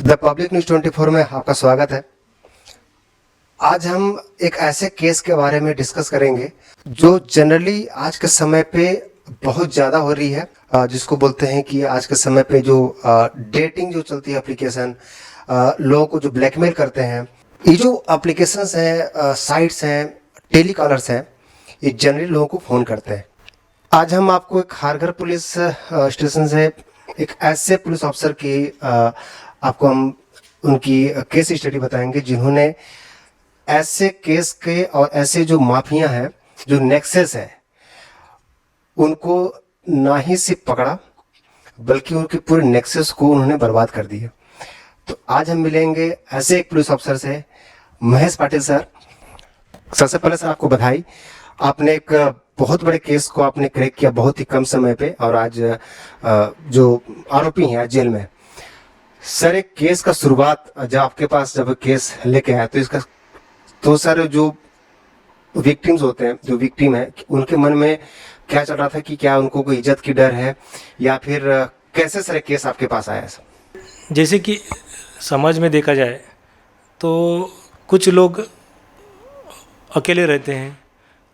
The public news 24 में आपका स्वागत है। आज हम एक ऐसे केस के बारे में डिस्कस करेंगे जो जनरली आज के समय पे बहुत ज़्यादा हो रही है, जिसको बोलते हैं कि आज के समय पे जो डेटिंग जो चलती है एप्लीकेशन, लोगों को जो ब्लैकमेल करते हैं, ये जो एप्लीकेशंस हैं, साइट्स हैं, टेलीकॉलर्स हैं, ये जनरली लोगों को फ़ोन करते हैं। आज हम आपको एक खारघर पुलिस स्टेशन से एक ऐसे पुलिस ऑफिसर की आपको हम उनकी केस स्टडी बताएंगे जिन्होंने ऐसे केस के और ऐसे जो माफिया हैं, जो नेक्सस है, उनको ना ही सिर्फ पकड़ा बल्कि उनके पूरे नेक्सस को उन्होंने बर्बाद कर दिया। तो आज हम मिलेंगे ऐसे एक पुलिस ऑफिसर से, महेश पाटिल सर। सबसे पहले सर आपको बधाई, आपने एक बहुत बड़े केस को आपने क्रैक किया बहुत ही कम समय पे, और आज जो आरोपी हैं जेल में। सर एक केस का शुरुआत जब आपके पास जब केस लेके आया तो इसका तो सर जो विक्टिम्स होते हैं, जो विक्टिम है, उनके मन में क्या चल रहा था कि क्या उनको कोई इज्जत की डर है या फिर कैसे सर केस आपके पास आया सर? जैसे कि समाज में देखा जाए तो कुछ लोग अकेले रहते हैं,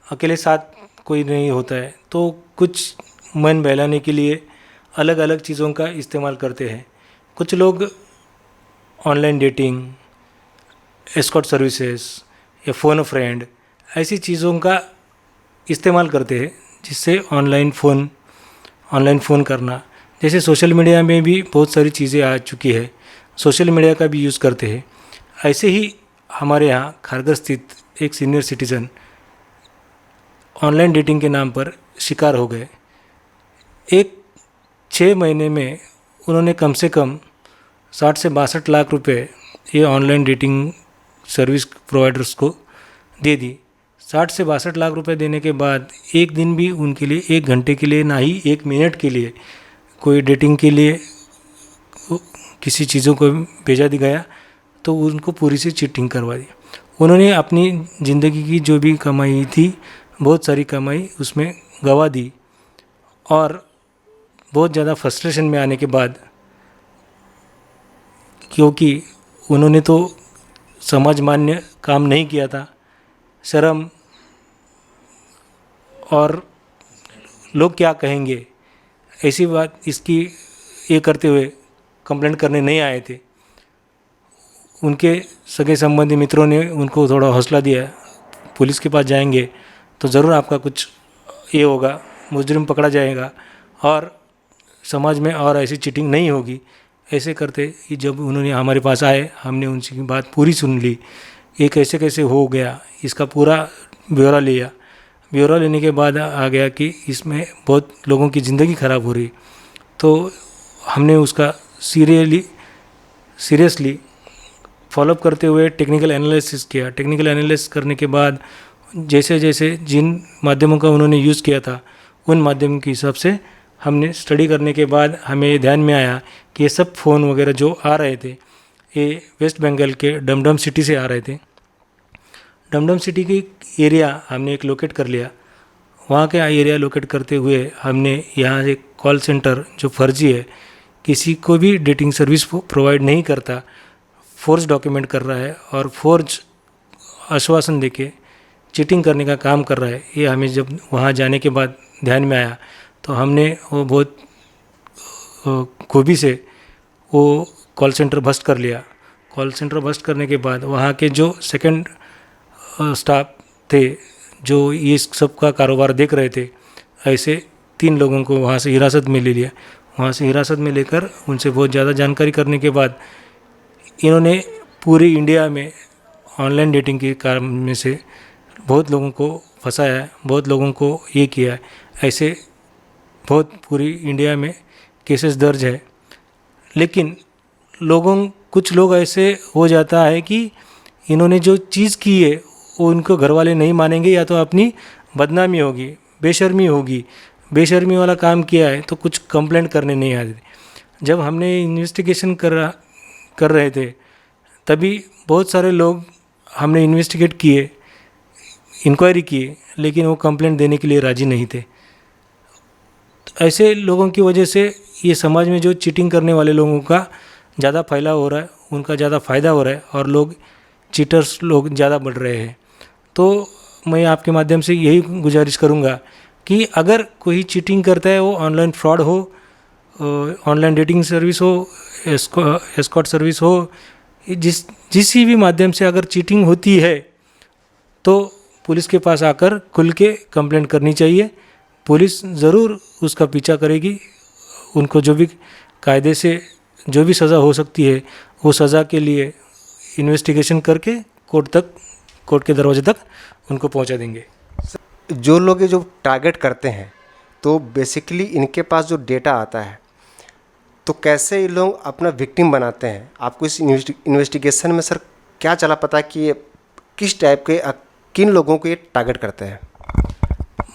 अकेले साथ कोई नहीं होता है, तो कुछ मन बहलाने के लिए अलग अलग चीज़ों का इस्तेमाल करते हैं। कुछ लोग ऑनलाइन डेटिंग, एस्कॉर्ट सर्विसेज या फ़ोन फ्रेंड ऐसी चीज़ों का इस्तेमाल करते हैं, जिससे ऑनलाइन फ़ोन करना, जैसे सोशल मीडिया में भी बहुत सारी चीज़ें आ चुकी है, सोशल मीडिया का भी यूज़ करते हैं। ऐसे ही हमारे यहाँ खारघर स्थित एक सीनियर सिटीज़न ऑनलाइन डेटिंग के नाम पर शिकार हो गए। 6 महीने में उन्होंने कम से कम 60 से 62 लाख रुपए ये ऑनलाइन डेटिंग सर्विस प्रोवाइडर्स को दे दी। 60 से 62 लाख रुपए देने के बाद एक दिन भी उनके लिए, 1 घंटे के लिए, ना ही 1 मिनट के लिए कोई डेटिंग के लिए किसी चीज़ों को भेजा दी गया, तो उनको पूरी से चीटिंग करवा दी। उन्होंने अपनी ज़िंदगी की जो भी कमाई थी, बहुत सारी कमाई उसमें गंवा दी, और बहुत ज़्यादा फ्रस्ट्रेशन में आने के बाद, क्योंकि उन्होंने तो समाज मान्य काम नहीं किया था, शर्म और लोग क्या कहेंगे ऐसी बात इसकी ये करते हुए कंप्लेंट करने नहीं आए थे। उनके सगे संबंधी मित्रों ने उनको थोड़ा हौसला दिया, पुलिस के पास जाएंगे तो ज़रूर आपका कुछ ये होगा, मुजरिम पकड़ा जाएगा और समाज में और ऐसी चीटिंग नहीं होगी। ऐसे करते कि जब उन्होंने हमारे पास आए, हमने उनकी बात पूरी सुन ली, ये कैसे कैसे हो गया, इसका पूरा ब्यौरा लिया। ब्यौरा लेने के बाद आ गया कि इसमें बहुत लोगों की ज़िंदगी ख़राब हो रही, तो हमने उसका सीरियसली फॉलोअप करते हुए टेक्निकल एनालिसिस किया। टेक्निकल एनालिसिस करने के बाद जैसे जैसे जिन माध्यमों का उन्होंने यूज़ किया था, उन माध्यमों के हिसाब से हमने स्टडी करने के बाद हमें ध्यान में आया कि ये सब फ़ोन वगैरह जो आ रहे थे, ये वेस्ट बंगाल के डमडम सिटी से आ रहे थे। डमडम सिटी की एरिया हमने एक लोकेट कर लिया। वहाँ के एरिया लोकेट करते हुए हमने यहाँ एक कॉल सेंटर जो फर्जी है, किसी को भी डेटिंग सर्विस प्रोवाइड नहीं करता, फोर्ज डॉक्यूमेंट कर रहा है और फोर्ज आश्वासन देके चीटिंग करने का काम कर रहा है, ये हमें जब वहाँ जाने के बाद ध्यान में आया, तो हमने वो बहुत खूबी से वो कॉल सेंटर बस्ट कर लिया। कॉल सेंटर बस्ट करने के बाद वहाँ के जो सेकंड स्टाफ थे, जो ये सब का कारोबार देख रहे थे, ऐसे 3 लोगों को वहाँ से हिरासत में ले लिया। वहाँ से हिरासत में लेकर उनसे बहुत ज़्यादा जानकारी करने के बाद इन्होंने पूरी इंडिया में ऑनलाइन डेटिंग के काम में से बहुत लोगों को फंसाया है, बहुत लोगों को ये किया है। ऐसे बहुत पूरी इंडिया में केसेस दर्ज है। लेकिन कुछ लोग ऐसे हो जाता है कि इन्होंने जो चीज़ की है वो उनको घर वाले नहीं मानेंगे, या तो अपनी बदनामी होगी, बेशर्मी होगी, बेशर्मी वाला काम किया है तो कुछ कंप्लेंट करने नहीं आते। जब हमने इन्वेस्टिगेशन कर रहे थे, तभी बहुत सारे लोग हमने इन्वेस्टिगेट किए, इंक्वायरी किए, लेकिन वो कंप्लेंट देने के लिए राज़ी नहीं थे। ऐसे लोगों की वजह से ये समाज में जो चीटिंग करने वाले लोगों का ज़्यादा फैलाव हो रहा है, उनका ज़्यादा फ़ायदा हो रहा है और लोग चीटर्स लोग ज़्यादा बढ़ रहे हैं। तो मैं आपके माध्यम से यही गुजारिश करूँगा कि अगर कोई चीटिंग करता है, वो ऑनलाइन फ्रॉड हो, ऑनलाइन डेटिंग सर्विस हो, एस्कॉर्ट सर्विस हो, जिसी भी माध्यम से अगर चीटिंग होती है तो पुलिस के पास आकर खुल के कंप्लेंट करनी चाहिए। पुलिस ज़रूर उसका पीछा करेगी, उनको जो भी कायदे से जो भी सज़ा हो सकती है वो सज़ा के लिए इन्वेस्टिगेशन करके कोर्ट के दरवाजे तक उनको पहुंचा देंगे। जो लोग ये जो टारगेट करते हैं, तो बेसिकली इनके पास जो डेटा आता है, तो कैसे ये लोग अपना विक्टिम बनाते हैं? आपको इस इन्वेस्टिगेशन में सर क्या चला पता कि ये किस टाइप के किन लोगों को ये टारगेट करते हैं?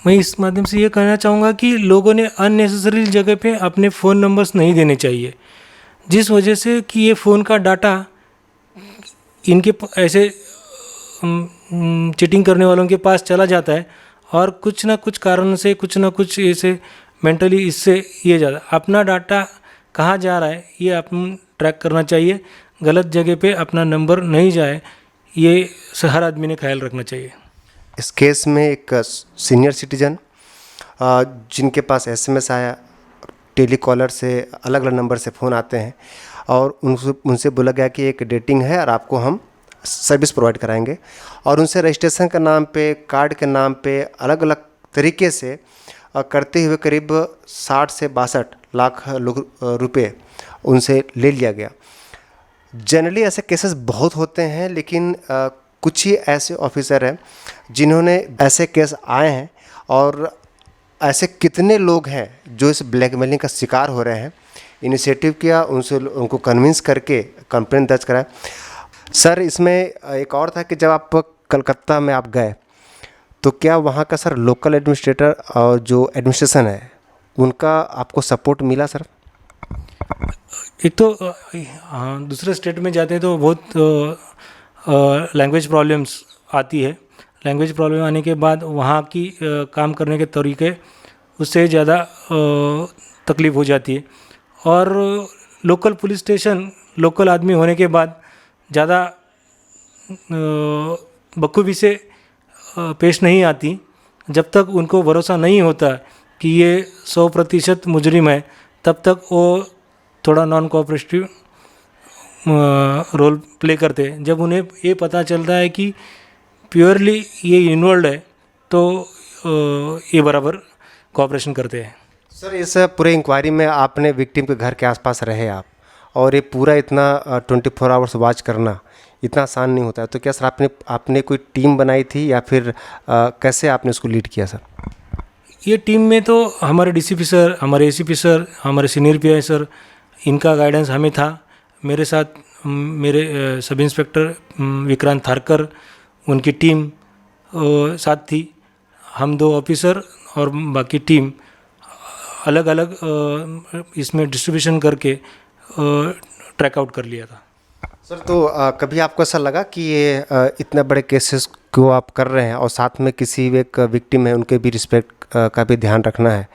मैं इस माध्यम से ये कहना चाहूँगा कि लोगों ने अननेसेसरी जगह पे अपने फ़ोन नंबर्स नहीं देने चाहिए, जिस वजह से कि ये फ़ोन का डाटा इनके ऐसे चीटिंग करने वालों के पास चला जाता है और कुछ ना कुछ कारण से कुछ ना कुछ ऐसे मेंटली इससे ये ज़्यादा अपना डाटा कहाँ जा रहा है ये अपन ट्रैक करना चाहिए। गलत जगह पे अपना नंबर नहीं जाए, ये हर आदमी ने ख्याल रखना चाहिए। इस केस में एक सीनियर सिटीजन जिनके पास एसएमएस आया, टेलीकॉलर से अलग अलग नंबर से फ़ोन आते हैं और उनसे बोला गया कि एक डेटिंग है और आपको हम सर्विस प्रोवाइड कराएंगे, और उनसे रजिस्ट्रेशन के नाम पे, कार्ड के नाम पे अलग अलग तरीके से करते हुए करीब 60 से 62 लाख रुपए उनसे ले लिया गया। जनरली ऐसे केसेस बहुत होते हैं, लेकिन कुछ ही ऐसे ऑफिसर हैं जिन्होंने ऐसे केस आए हैं, और ऐसे कितने लोग हैं जो इस ब्लैकमेलिंग का शिकार हो रहे हैं। इनिशिएटिव किया, उनको कन्विंस करके कंप्लेंट दर्ज कराया। सर इसमें एक और था कि जब आप कलकत्ता में आप गए, तो क्या वहाँ का सर लोकल एडमिनिस्ट्रेटर और जो एडमिनिस्ट्रेशन है उनका आपको सपोर्ट मिला सर? एक तो हाँ, दूसरे स्टेट में जाते हैं तो बहुत लैंग्वेज प्रॉब्लम्स आती है। लैंग्वेज प्रॉब्लम आने के बाद वहाँ की काम करने के तरीके उससे ज़्यादा तकलीफ़ हो जाती है, और लोकल पुलिस स्टेशन लोकल आदमी होने के बाद ज़्यादा बखूबी से पेश नहीं आती। जब तक उनको भरोसा नहीं होता कि ये 100% मुजरिम है, तब तक वो थोड़ा नॉन कोऑपरेटिव रोल प्ले करते हैं। जब उन्हें ये पता चलता है कि प्योरली ये इन्वॉल्व है, तो ये बराबर कोऑपरेशन करते हैं। सर इस पूरे इंक्वायरी में आपने विक्टिम के घर के आसपास रहे आप, और ये पूरा इतना 24 आवर्स वॉच करना इतना आसान नहीं होता है, तो क्या सर आपने कोई टीम बनाई थी या फिर कैसे आपने उसको लीड किया सर? ये टीम में तो हमारे डीसीपी सर, हमारे एसीपी सर, हमारे सीनियर पीआई सर, इनका गाइडेंस हमें था। मेरे साथ मेरे सब इंस्पेक्टर विक्रांत थारकर, उनकी टीम साथ थी। हम 2 ऑफिसर और बाकी टीम अलग अलग इसमें डिस्ट्रीब्यूशन करके ट्रैक आउट कर लिया था। सर तो कभी आपको ऐसा लगा कि ये इतने बड़े केसेस को आप कर रहे हैं और साथ में किसी एक विक्टिम है उनके भी रिस्पेक्ट का भी ध्यान रखना है,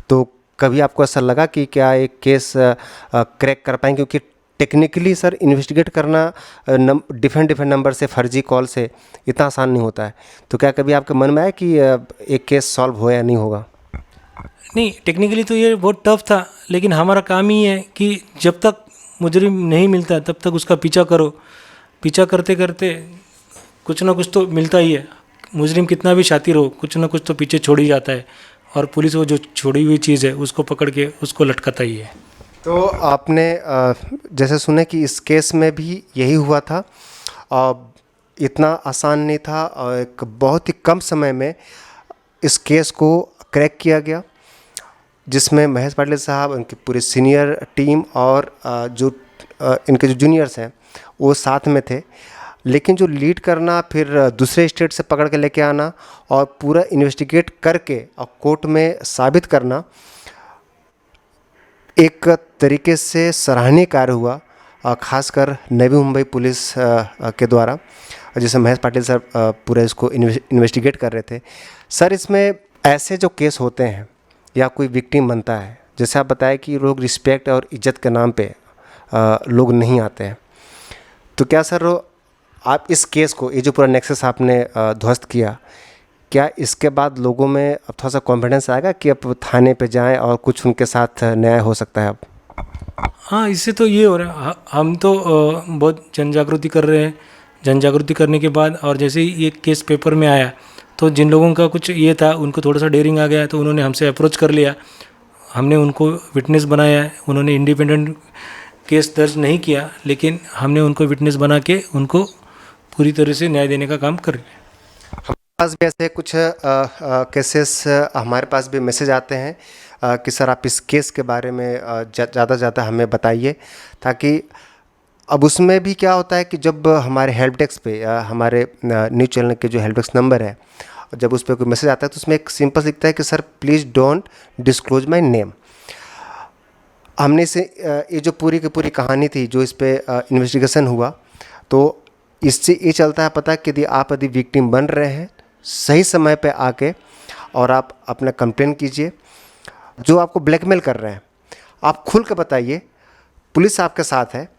तो कभी आपको ऐसा लगा कि क्या एक केस क्रैक कर पाएंगे? क्योंकि टेक्निकली सर इन्वेस्टिगेट करना डिफरेंट नंबर से फर्जी कॉल से इतना आसान नहीं होता है, तो क्या कभी आपके मन में आया कि एक केस सॉल्व हो या नहीं होगा? नहीं, टेक्निकली तो ये बहुत टफ था, लेकिन हमारा काम ही है कि जब तक मुजरिम नहीं मिलता तब तक उसका पीछा करो। पीछा करते करते कुछ ना कुछ तो मिलता ही है। मुजरिम कितना भी शातिर हो, कुछ ना कुछ तो पीछे छोड़ ही जाता है, और पुलिस वो जो छोड़ी हुई चीज़ है उसको पकड़ के उसको लटकाता ही है। तो आपने जैसे सुने कि इस केस में भी यही हुआ था, इतना आसान नहीं था और एक बहुत ही कम समय में इस केस को क्रैक किया गया, जिसमें महेश पाटिल साहब, उनकी पूरी सीनियर टीम और जो इनके जो जूनियर्स हैं वो साथ में थे। लेकिन जो लीड करना, फिर दूसरे स्टेट से पकड़ के लेके आना और पूरा इन्वेस्टिगेट करके और कोर्ट में साबित करना एक तरीके से सराहनीय कार्य हुआ, खासकर नवी मुंबई पुलिस के द्वारा, जैसे महेश पाटिल सर पूरा इसको इन्वेस्टिगेट कर रहे थे। सर इसमें ऐसे जो केस होते हैं या कोई विक्टिम बनता है, जैसे आप बताया कि लोग रिस्पेक्ट और इज्जत के नाम पे लोग नहीं आते हैं, तो क्या सर आप इस केस को, ये जो पूरा नेक्सस आपने ध्वस्त किया, क्या इसके बाद लोगों में अब थोड़ा सा कॉन्फिडेंस आएगा कि अब थाने पे जाएं और कुछ उनके साथ न्याय हो सकता है अब? हाँ, इससे तो ये हो रहा है, हम तो बहुत जन जागृति कर रहे हैं। जन जागृति करने के बाद और जैसे ही ये केस पेपर में आया तो जिन लोगों का कुछ ये था उनको थोड़ा सा डेयरिंग आ गया, तो उन्होंने हमसे अप्रोच कर लिया। हमने उनको विटनेस बनाया है। उन्होंने इंडिपेंडेंट केस दर्ज नहीं किया, लेकिन हमने उनको विटनेस बना के उनको पूरी तरह से न्याय देने का काम कर रहे हैं। पास भी ऐसे कुछ केसेस हमारे पास भी मैसेज आते हैं कि सर आप इस केस के बारे में ज़्यादा से ज़्यादा हमें बताइए, ताकि अब उसमें भी क्या होता है कि जब हमारे हेल्प डेस्क पे हमारे न्यूज़ चैनल के जो हेल्प डेस्क नंबर है, जब उस पर कोई मैसेज आता है तो उसमें एक सिंपल लिखता है कि sir please don't disclose my name. हमने इसे ये जो पूरी की पूरी कहानी थी, जो इस पर इन्वेस्टिगेशन हुआ, तो इससे ये चलता है पता कि यदि विक्टिम बन रहे हैं, सही समय पे आके और आप अपना कंप्लेन कीजिए। जो आपको ब्लैकमेल कर रहे हैं आप खुल के बताइए, पुलिस आपके साथ है।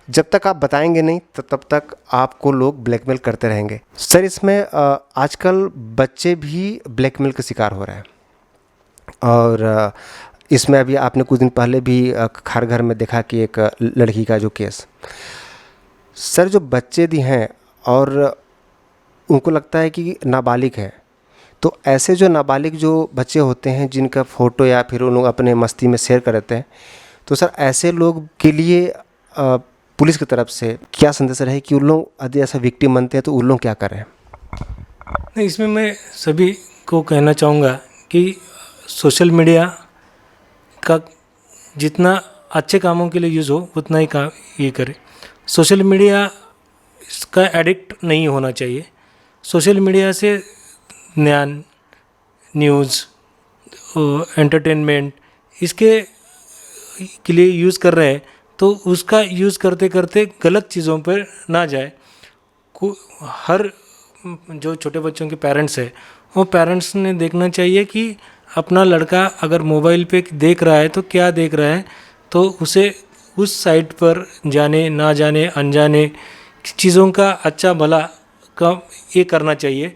जब तक आप बताएंगे नहीं तब तक आपको लोग ब्लैकमेल करते रहेंगे। सर इसमें आजकल बच्चे भी ब्लैकमेल के शिकार हो रहे हैं, और इसमें अभी आपने कुछ दिन पहले भी खारघर में देखा कि एक लड़की का जो केस। सर जो बच्चे भी हैं और उनको लगता है कि नाबालिग है, तो ऐसे जो नाबालिग जो बच्चे होते हैं जिनका फ़ोटो या फिर उन लोग अपने मस्ती में शेयर कर देते हैं, तो सर ऐसे लोग के लिए पुलिस की तरफ से क्या संदेश रहे कि उन लोग यदि ऐसा विक्टिम बनते हैं तो उन लोग क्या करें? नहीं, इसमें मैं सभी को कहना चाहूँगा कि सोशल मीडिया का जितना अच्छे कामों के लिए यूज़ हो उतना ही काम ये करे। सोशल मीडिया इसका एडिक्ट नहीं होना चाहिए। सोशल मीडिया से ज्ञान, न्यूज़, एंटरटेनमेंट इसके के लिए यूज़ कर रहे हैं, तो उसका यूज़ करते करते गलत चीज़ों पर ना जाए। हर जो छोटे बच्चों के पेरेंट्स हैं, वो पेरेंट्स ने देखना चाहिए कि अपना लड़का अगर मोबाइल पे देख रहा है तो क्या देख रहा है, तो उसे उस साइट पर जाने ना जाने अनजाने चीज़ों का अच्छा भला का ये करना चाहिए।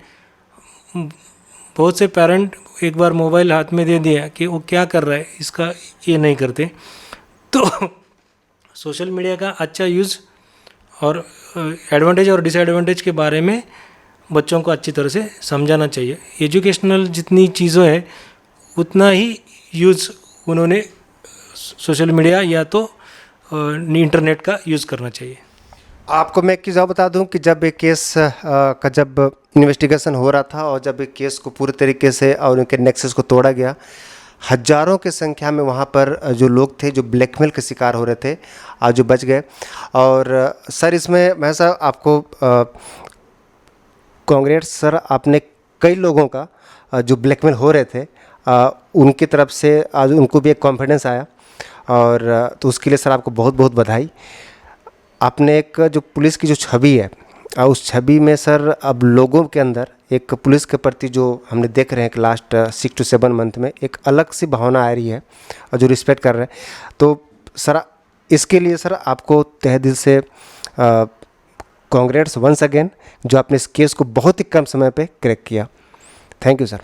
बहुत से पेरेंट एक बार मोबाइल हाथ में दे दिया कि वो क्या कर रहा है इसका ये नहीं करते। तो सोशल मीडिया का अच्छा यूज़ और एडवांटेज और डिसएडवांटेज के बारे में बच्चों को अच्छी तरह से समझाना चाहिए। एजुकेशनल जितनी चीज़ें हैं उतना ही यूज़ उन्होंने सोशल मीडिया या तो इंटरनेट का यूज़ करना चाहिए। आपको मैं एक चीज़ और बता दूं कि जब एक केस का जब इन्वेस्टिगेशन हो रहा था और जब एक केस को पूरे तरीके से और उनके नेक्सस को तोड़ा गया, हजारों की संख्या में वहाँ पर जो लोग थे जो ब्लैकमेल के शिकार हो रहे थे, आज जो बच गए। और सर इसमें मैं सर आपको कांग्रेस सर, आपने कई लोगों का जो ब्लैकमेल हो रहे थे उनकी तरफ से आज उनको भी एक कॉन्फिडेंस आया, और तो उसके लिए सर आपको बहुत बहुत बधाई। आपने एक जो पुलिस की जो छवि है उस छवि में सर अब लोगों के अंदर एक पुलिस के प्रति जो हमने देख रहे हैं कि लास्ट 6 to 7 मंथ में एक अलग सी भावना आ रही है और जो रिस्पेक्ट कर रहे हैं। तो सर इसके लिए सर आपको तहे दिल से कांग्रेट्स वंस अगेन, जो आपने इस केस को बहुत ही कम समय पे क्रैक किया। Thank you sir.